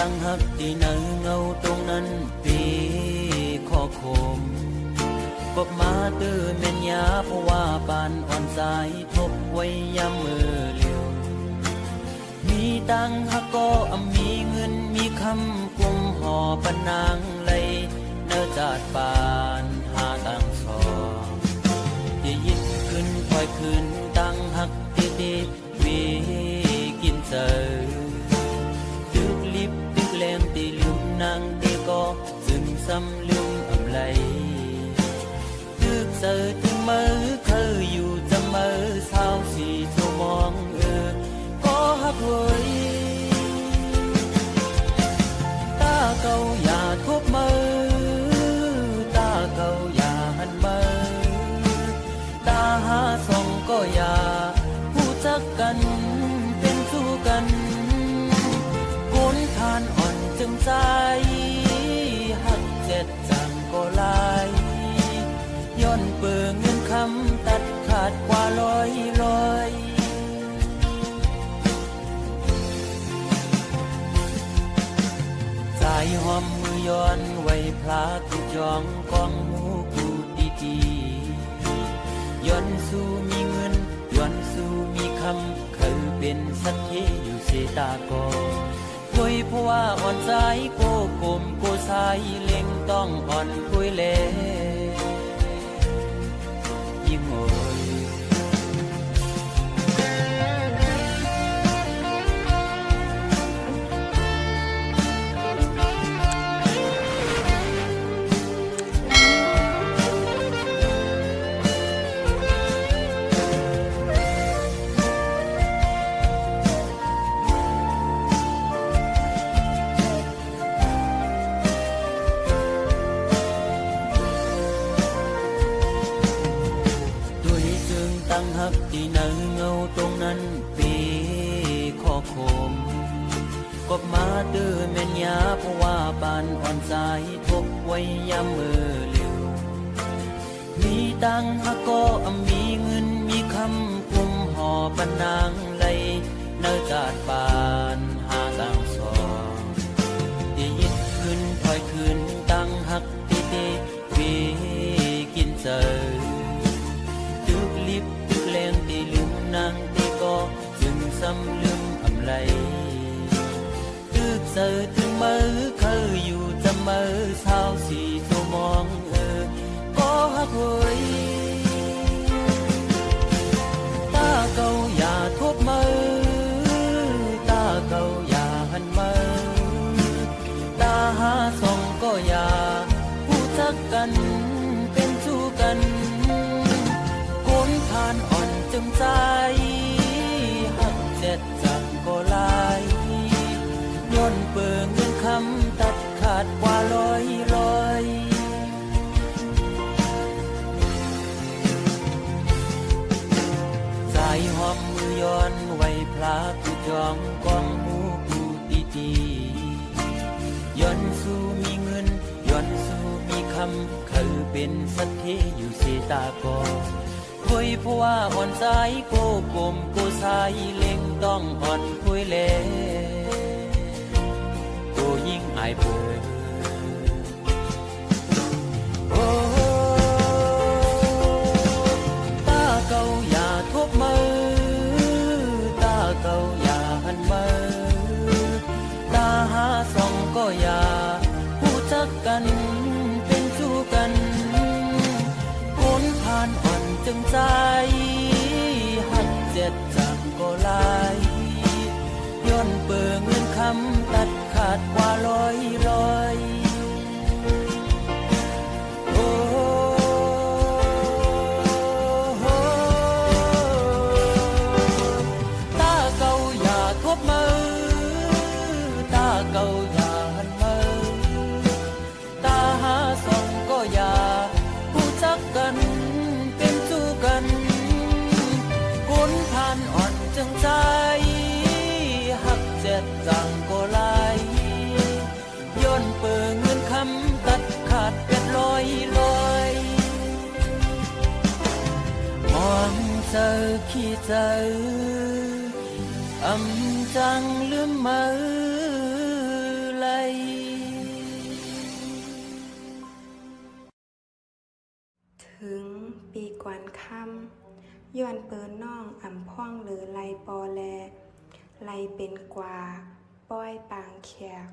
งหักที่เนื้อเงาตรงนั้นปีข้อคมกบมาตื้อเม่นยาเพราะว่าปานอ่อนสายทบไว้ยามมือเลียวมีตังหักก็มีเงินมีคำกุมห่อปนางเลยเนื้อจาดปานหาตังสองจะยิบขึ้นคอยขึ้นตังหักตีตีวีกินเจอตึกลิบตึกแรงตีลืมนางตีก็ซึมซ้ำลืมอำไลตึกเจอถึงมือเคยอยู่จะมือเศร้าสีชั่วมองก็หักเว้ยตาเก่าอย่าทุบมือตาเก่าอย่าหันมือตาหาส่องก็อย่าผู้จักกันเป็นสู้กันคนทานอ่อนจึงใจหักเจ็ดจังก็ลายย้อนเปิงเงินคำตัดขาดกว่าร้อยสายหอมมือย้อนไว้พลาตุจองกองหมูกูดีย้อนสู้มีเงินย้อนสู้มีคำเคยเป็นสักทีอยู่เสตากอคุยเพราะว่าอ่อนใจโกกลมโกสายเล็งต้องอ่อนคุยเล่ยิ่งโอยหักที่เนื้อเงาตรงนั้นปีข้อคมกบมาตื้อเม่นยาเพราะว่าปานอ่อนสายทบไว้ยามมือเลียวมีตังหักก็มีเงินมีคำกุมห่อปนางเลยเนื้อจาดปานหาตังสองที่ยิบขึ้นคอยขึ้นตังหักตีตีวีกินเจอแรงตีลืมนางตีก็จึงซ้ำลืมอำไลตึกเจอถึงมือเคยอยู่จะมือเศร้าสีชั่วมองก็หักเว้ยตาเก่าอย่าทุบมือตาเก่าอย่าหันมือตาหาส่องก็อย่าผู้จักกันเป็นสู้กันคนทานอ่อนจึงใจหักเจ็ดจังก็ลายย้อนเปิงเงินคำตัดขาดกว่าร้อยสายหอมมือย้อนไว้พลาตุจองกองหมูกูดีย้อนสู้มีเงินย้อนสู้มีคำเคยเป็นสักทีอยู่เสตากอคุยเพราะว่าอ่อนสายโกกลมโกสายเล็งต้องอ่อนคุยเล่โกยิ่งอายเปิดโอ้ตาเก่าอย่าทุบมือตาเก่าอย่าหันมือตาหาส่องก็อย่าผู้จักกันเป็นสู้กันคนผ่านอ่อนจึงใจหักเจ็ดจังก็ลายย้อนเปิงเงินคำตัดขาดกว่าร้อยโอ้ตาเก่าอย่าทุบมือตาเก่าอย่าหันมือตาหาส่องก็อย่าผู้จักกันคนทานอ่อนจึงใจหักเจ็ดจังก็ลายย้อนเปิงเงินคำตัดขาดเป็นร้อยมองเจอขี้เจออำจังลืมมือไหล กวนคำย้อนเปินน้องอ่ำพ่องหรือไลปอแลไลเป็นกว่าป้อยปางแขก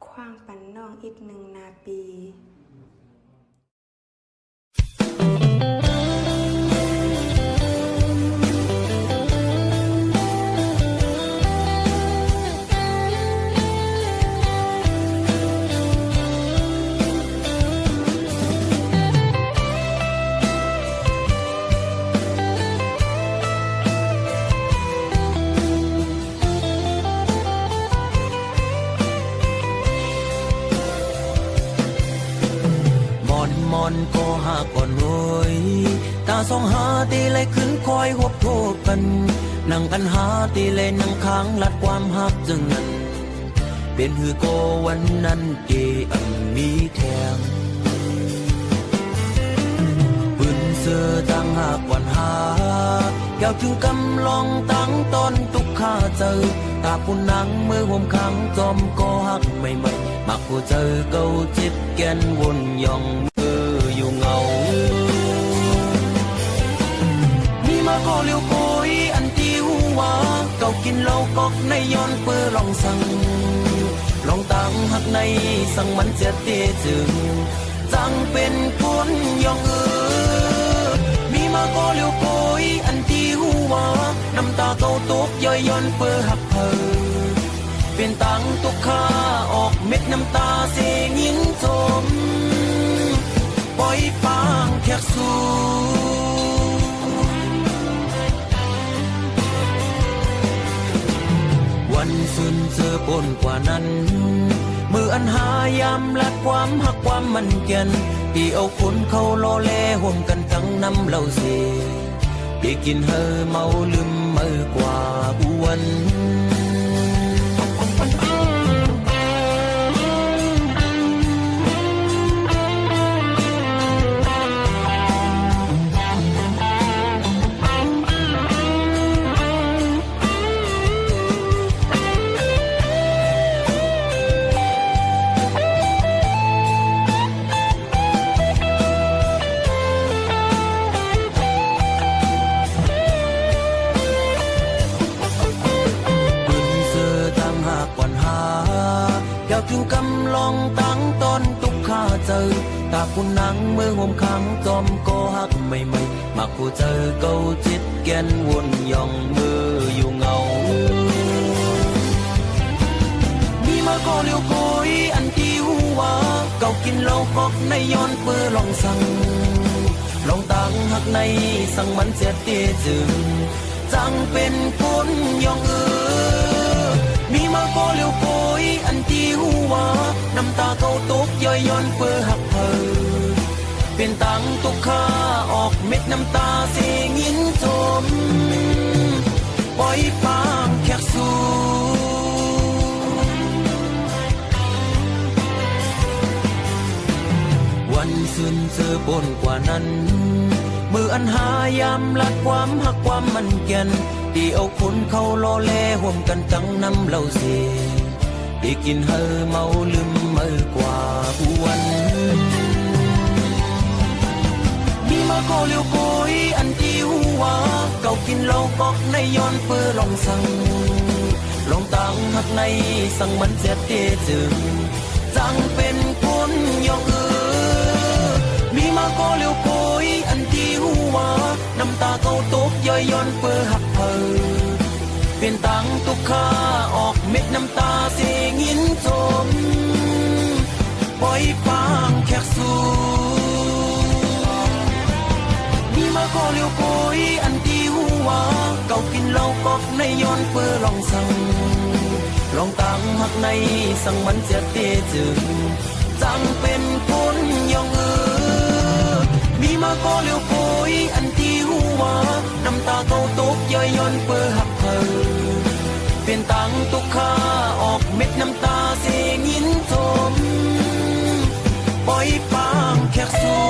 คว้างปันน้องอีก1 นาปีก็หาก่อนเฮ้ยตาสองหาตีเลยขึ้นคอยหบโทษกันนั่งกันหาตีเลยนั่งค้างลัดความหักจึงนั้นเป็นหือโกวันนั้นเกอันมีแทงปืนเสือตั้งหากวันหาเกี่ยวถึงกำลองตั้งตอนตุกข้าเจอตาปุ่นนังมือห่มขังจอมก็หักไม่มักผู้เจอเก่าจิตแกนวนยองอยู่เงามีมาก็เลี้ยวโกยอันที่หัวเก่ากินเหล้ากอกในย้อนเปื้อลองสั่งลองตั้งหักในสั่งมันเสียเตจึงจังเป็นคนยองมีมาก็เลี้ยวโกยอันที่หัวน้ำตาเก่าตกย่อยย้อนเปื้อหักเพอเป็นตังตุกข้าออกเม็ดน้ำตาเสียงินชมปล่อยปางแขกสู่วันสุนเจอปนกว่านั้นมืออันหายำลัดความหักความมันเกียนที่เอาคนเขาโลเลห่มกันตั้งน้ำเหล่าเสียที่กินเฮอเมาลืมมือกว่าอ้วนถึงกำลองตั้งตอนตุกข้าเจอตาคุณนังมือห่มขังจอมก็หักไม่มักผู้เจอเก่าจิตแกนวนยองมืออยู่เงามีมาก็เลี้ยวโกยอันที่หัวเก่ากินเหล้ากอกในย้อนเปื้อลองสั่งลองตั้งหักในสั่งมันเสียเตจึงจังเป็นคนยองมีมาก็เลี้ยวโกยอันที่หัวน้ำตาเขาตกย่อยย้อนเปื้อหักเพอเป็นตังตุกข้าออกเม็ดน้ำตาเสียงินชมปล่อยปางแขกสู่วันสุนเจอปนกว่านั้นมืออันหายำลัดความหักความมันเกียนที่เอาคนเขาโลเลห่มกันตั้งน้ำเหล่าเสียที่กินเฮอเมาลืมมือกว่าอ้วนมีมาก็เลี้ยวโกยอันที่หัวเก่ากินเหล้ากอกในย้อนเปื้อลองสั่งลองตั้งหักในสั่งมันเสียเตจึงจังเป็นคนยองมีมาก็เลี้ยวโกยอันที่หัวน้ำตาเขาตกย่อยย้อนเปื้อหักเพอเป็นตังตุกข้าออกเม็ดน้ำตาเสียงินชมปล่อยปางแขกสู่มีมาก็เลี้ยวโกยอันที่หัวเก่ากินเหล้ากอกในย้อนเปื้อลองสั่งลองตั้งหักในสั่งมันเสียเตจึงจังเป็นคนยองมีมาก็เลี้ยวโกยอันที่หัวน้ำตาเขาตกย่อยย้อนเปื้อหักเพอเป็นตังตุกข้าออกเม็ดน้ำตาเสียงินชมปล่อยปางแขกสู่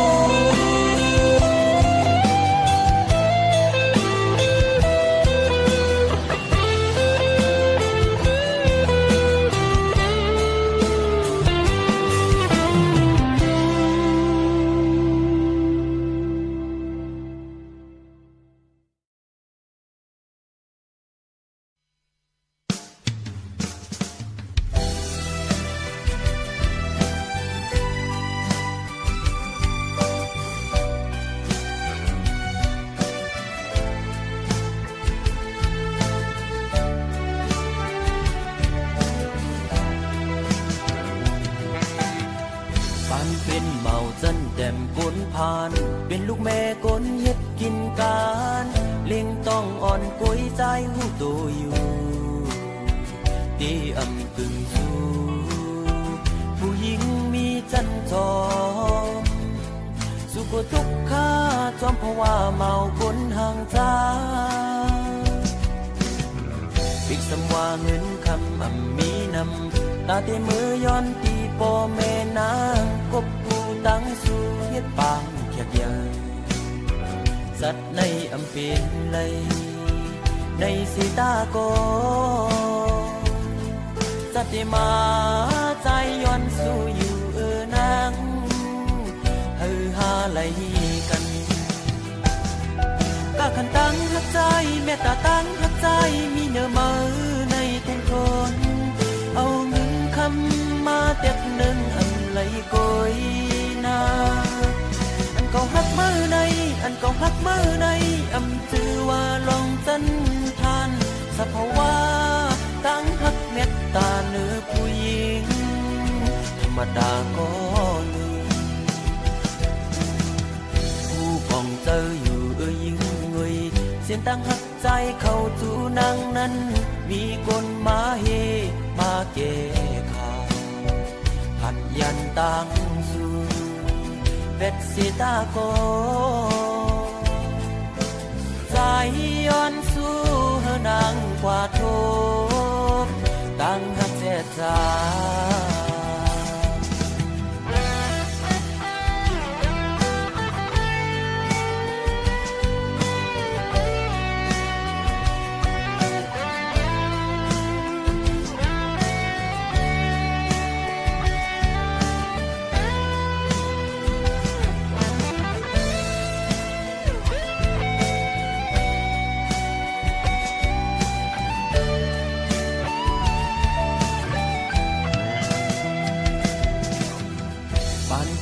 แต่มกลพานเป็นลูกแม่กลเฮ็ดกินการเลี้ยงต้องอ่อนกุ้ยใจหูโตอยู่ที่อำกึ่งสู่ผู้หญิงมีจันทร์สุขทุกข์ข้าจอมเพราะว่าเมาคนห่างจาปิกสำว่าเงินคำมีนำตาเตมือย้อนตีปอแม่นางกบกูตั้งสู่เฮ็ดปางแขกใหญ่สัตว์ในอำเป็นไหลในสีตาโกสัตว์ที่มาใจย้อนสู่อยู่นางฮือหาไหลกันกะขันตั้งหักใจแม่ตาตั้งหักใจมีเนื้อมือในแทงทนเอาเงินคำมาเต็บหนึ่งอันไหลโกยนาอันเก่าหักมือในอันเก่าหักมือในอำจือว่าลองจันทานสภาวะตั้งหักเม็ดตาเนื้อผู้หญิงธรรมดาก็หนึ่งผู้ปองเจออยู่ยิ่งเงยเสียงตั้งหักใจเข้าจูนางนั้นมีคนมาเฮมาเกข่าวหัดยันตั้งสู่เบ็ดสีตาโกใจย้อนสู่เฮนางกว่าโทตั้งหักเจจา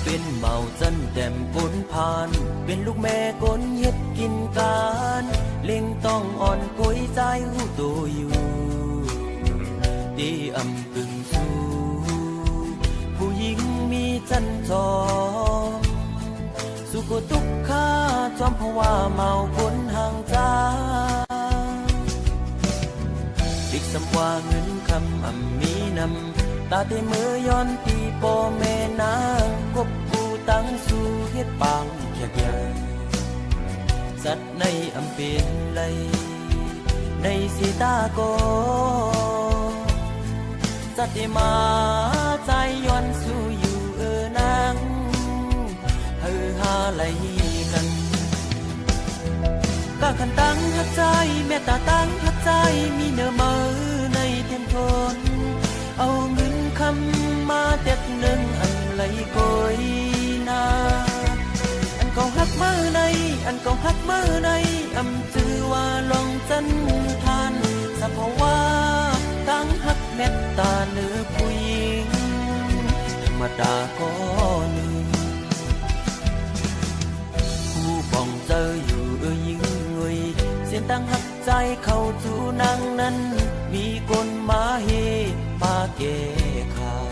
เป็นเมาจันแต้มกลพานเป็นลูกแม่กลเฮ็ดกินการเล่งต้องอ่อนกุ้ยใจหูโตอยู่ดีอำกึ่งสู่ผู้หญิงมีจันทร์สุขทุกข์ข้าจอมเพราะว่าเมาคนห่างจาอีกสำว่าเงินคำมีนำตาเตมือย้อนตีปอแม่นางกบกูตั้งสู่เฮ็ดปางแขกใหญ่สัตว์ในอำเป็นไหลในสีตาโกสัตว์ที่มาใจย้อนสู่อยู่นางฮือหาไหลกันกะขันตั้งหักใจแม่ตาตั้งหักใจมีเนื้อมือในแทนทนเอาเงินคำมาเต็บหนึ่งอันไหลโกยนาอันเก่าหักมือในอันเก่าหักมือในอำจือว่าลองจันทานสภาวะตั้งหักเม็ดตาเนื้อผู้หญิงธรรมดาก็หนึ่งผู้ป้องเจออยู่ยิ่งเงยเสียงตั้งหักใจเข้าจูนางนั้นมีคนมาเฮมาเกข่าว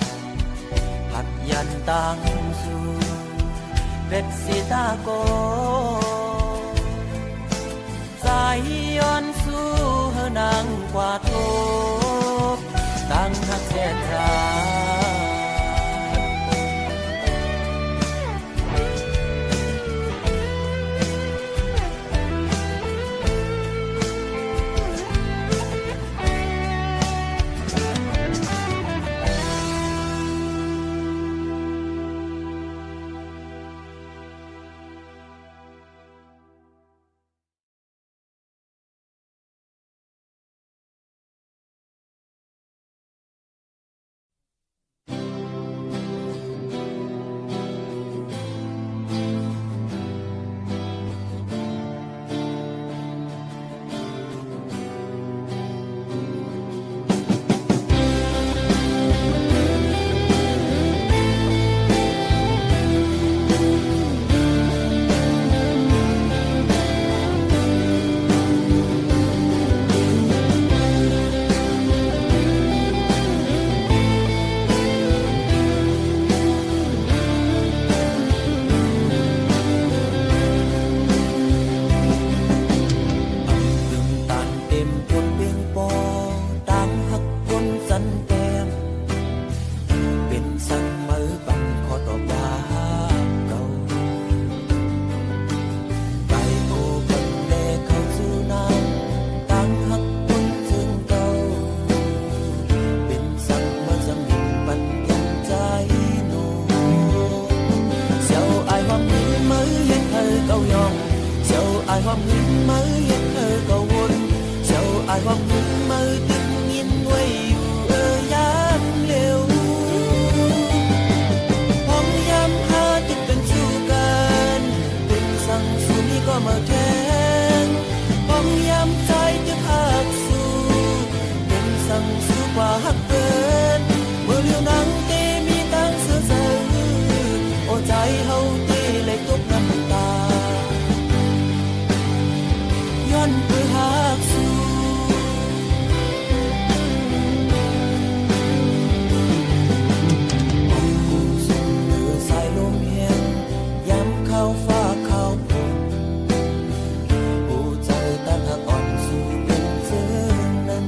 หัดยันตั้งสู่เบ็ดสีตาโกใจย้อนสู่เฮนางกว่าโทตั้งหักแท้จา ai hoa mừng mới hết thơ cầu hôn dẫu ai hoa mừng mới tự nhiên quay ở giám liều phong giám ha tựเป็นสู้กันเป็นสั่งสู้นี้ก็มาแข่งphong giámใจจะหักสู้เป็นสั่งสู้กว่าหักเกินเมื่อเลี้ยวนังเตมีตั้งเสือเสือโอ้ใจเฮาเตเลยตกน้ำตาย้อนไปหักสู้สายลมเฮียงย้ำเข้าฟ้าเข้าฝนผู้ใจตั้งหักอ่อนสู้เป็นเสือนั้น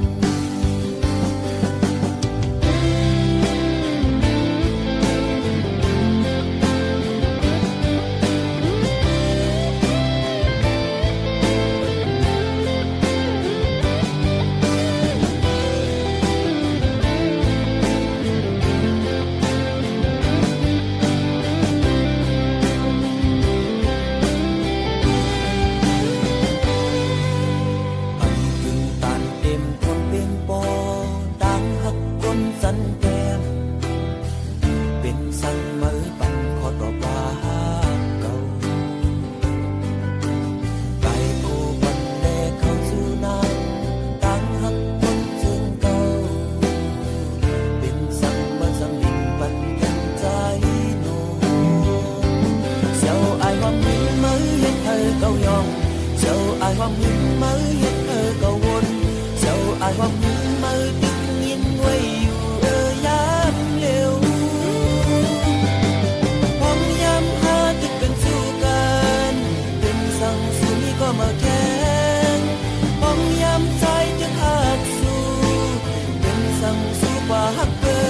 ai hoa mừng mới hết thơ cầu hôn dẫu ai hoa mừng mới tự nhiên quay ở giám liều phong giám ha tựเป็นสู้กันเป็นสั่งสู้นี้ก็มาแข่งphong giámใจจะหักสู้เป็นสั่งสู้กว่าหักเกิ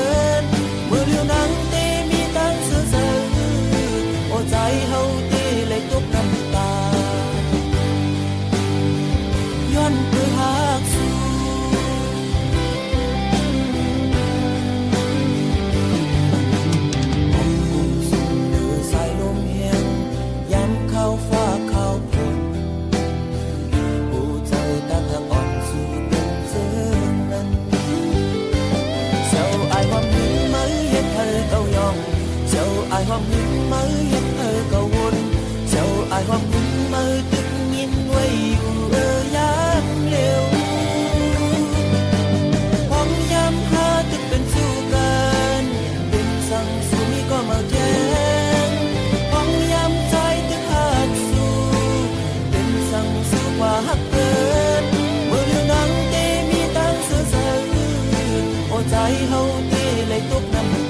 นเมื่อเลี้ยวนังเตมีตั้งเสือเสือโอ้ใจเฮาเตเลยตกน้ำตาย้อนไปหักสู้ห้องกุ้งสุดเดือสายลมเฮียงย้ำเข้าฟ้าเข้าฝนผู้ใจตั้งหักอ่อนสู้เป็นเสือนั้นเจ้าอายความหึงไม่เห็นเธอเก้ายองเจ้าอายความหึงไม่เห็นเธอเก้าวนเจ้าอายความหึงไม่ตึกยินไว้อยู่liều phong giám ha tựเป็นสู้กันเป็นสั่งสู้นี้ก็มาแข่งphong giámใจตึกหักสู้เป็นสั่งสู้กว่าหักเกินเมื่อเลี้ยวนังเตมีตั้งเสือเสือโอ้ใจเฮาเตเลยตกน้ำ